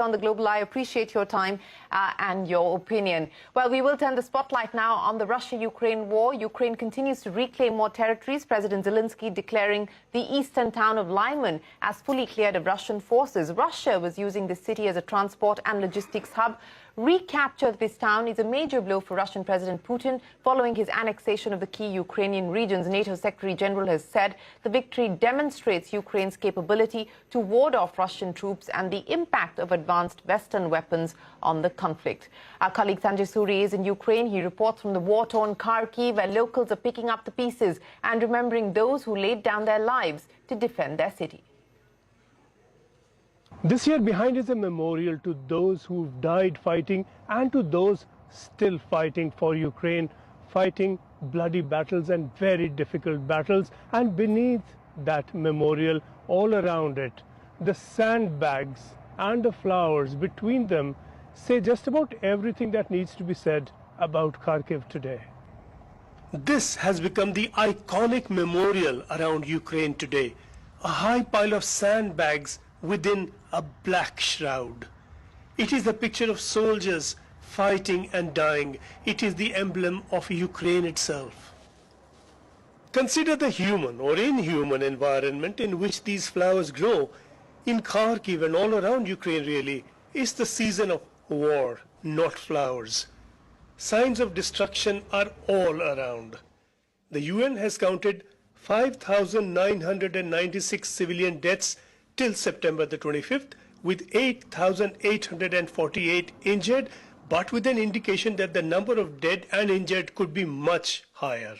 On the Global, I appreciate your time and your opinion. Well, we will turn the spotlight now on the Russia-Ukraine war. Ukraine continues to reclaim more territories. President Zelensky declaring the eastern town of Lyman as fully cleared of Russian forces. Russia was using this city as a transport and logistics hub. Recapture of this town is a major blow for Russian President Putin following his annexation of the key Ukrainian regions. NATO Secretary General has said the victory demonstrates Ukraine's capability to ward off Russian troops and the impact of advanced Western weapons on the conflict. Our colleague Sanjay Suri is in Ukraine. He reports from the war-torn Kharkiv, where locals are picking up the pieces and remembering those who laid down their lives to defend their city. This year behind is a memorial to those who've died fighting and to those still fighting for Ukraine, fighting bloody battles and very difficult battles. And beneath that memorial, all around it, the sandbags and the flowers between them say just about everything that needs to be said about Kharkiv today. This has become the iconic memorial around Ukraine today, a high pile of sandbags within a black shroud. It is a picture of soldiers fighting and dying. It is the emblem of Ukraine itself. Consider the human or inhuman environment in which these flowers grow. In Kharkiv and all around Ukraine really, it's the season of war, not flowers. Signs of destruction are all around. The UN has counted 5,996 civilian deaths till September the 25th, with 8,848 injured, but with an indication that the number of dead and injured could be much higher.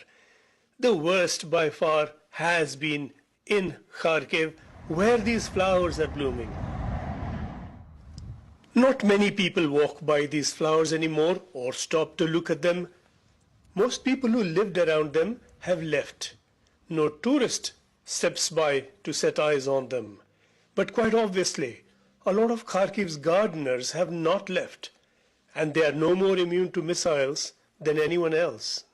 The worst by far has been in Kharkiv, where these flowers are blooming. Not many people walk by these flowers anymore or stop to look at them. Most people who lived around them have left. No tourist steps by to set eyes on them. But quite obviously, a lot of Kharkiv's gardeners have not left, and they are no more immune to missiles than anyone else.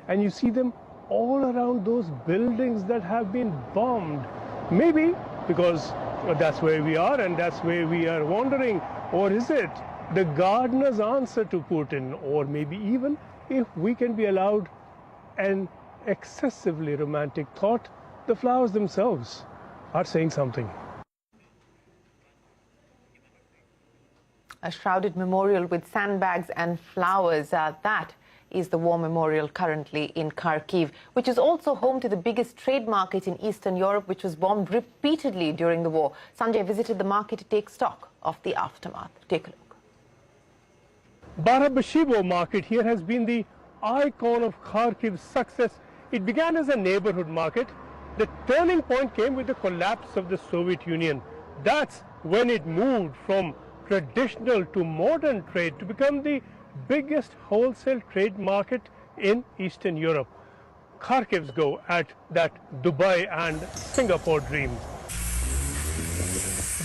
And you see them all around those buildings that have been bombed. Maybe because that's where we are and that's where we are wandering. Or is it the gardener's answer to Putin? Or maybe even, if we can be allowed an excessively romantic thought, the flowers themselves are saying something. A shrouded memorial with sandbags and flowers. That is the war memorial currently in Kharkiv, which is also home to the biggest trade market in Eastern Europe, which was bombed repeatedly during the war. Sanjay visited the market to take stock of the aftermath. Take a look. Barabashivo market here has been the icon of Kharkiv's success. It began as a neighborhood market. The turning point came with the collapse of the Soviet Union. That's when it moved from traditional to modern trade to become the biggest wholesale trade market in Eastern Europe. Kharkiv's go at that Dubai and Singapore dream.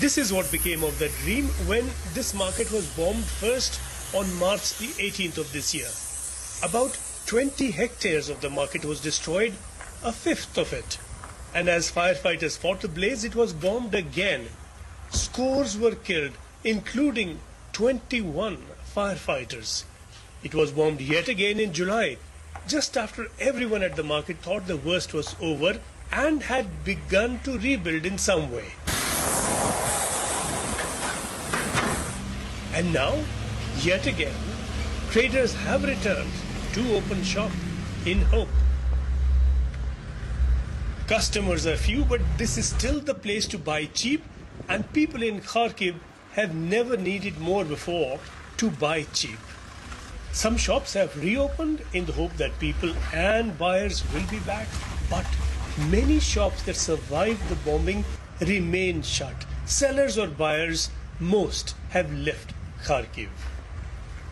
This is what became of the dream when this market was bombed first on March the 18th of this year. About 20 hectares of the market was destroyed, a fifth of it. And as firefighters fought the blaze, it was bombed again. Scores were killed, including 21 firefighters. It was bombed yet again in July, just after everyone at the market thought the worst was over and had begun to rebuild in some way. And now, yet again, traders have returned to open shop in hope. Customers are few, but this is still the place to buy cheap, and people in Kharkiv have never needed more before to buy cheap. Some shops have reopened in the hope that people and buyers will be back, but many shops that survived the bombing remain shut. Sellers or buyers, most have left Kharkiv.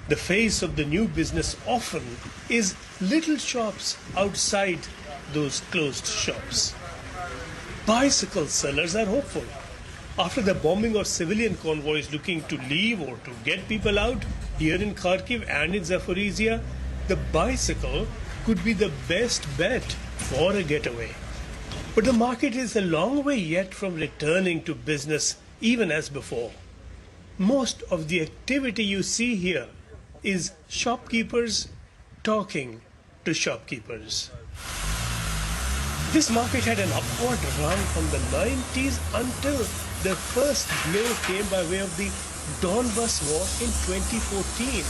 The face of the new business often is little shops outside those closed shops. Bicycle sellers are hopeful. After the bombing of civilian convoys looking to leave or to get people out, here in Kharkiv and in Zaporizhia, the bicycle could be the best bet for a getaway. But the market is a long way yet from returning to business even as before. Most of the activity you see here is shopkeepers talking to shopkeepers. This market had an upward run from the 90s until the first blow came by way of the Donbas war in 2014.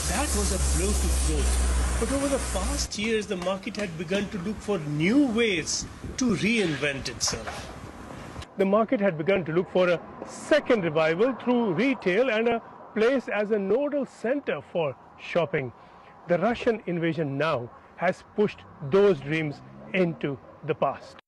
That was a blow to growth. But over the past years, the market had begun to look for new ways to reinvent itself. The market had begun to look for a second revival through retail and a place as a nodal center for shopping. The Russian invasion now has pushed those dreams into the past.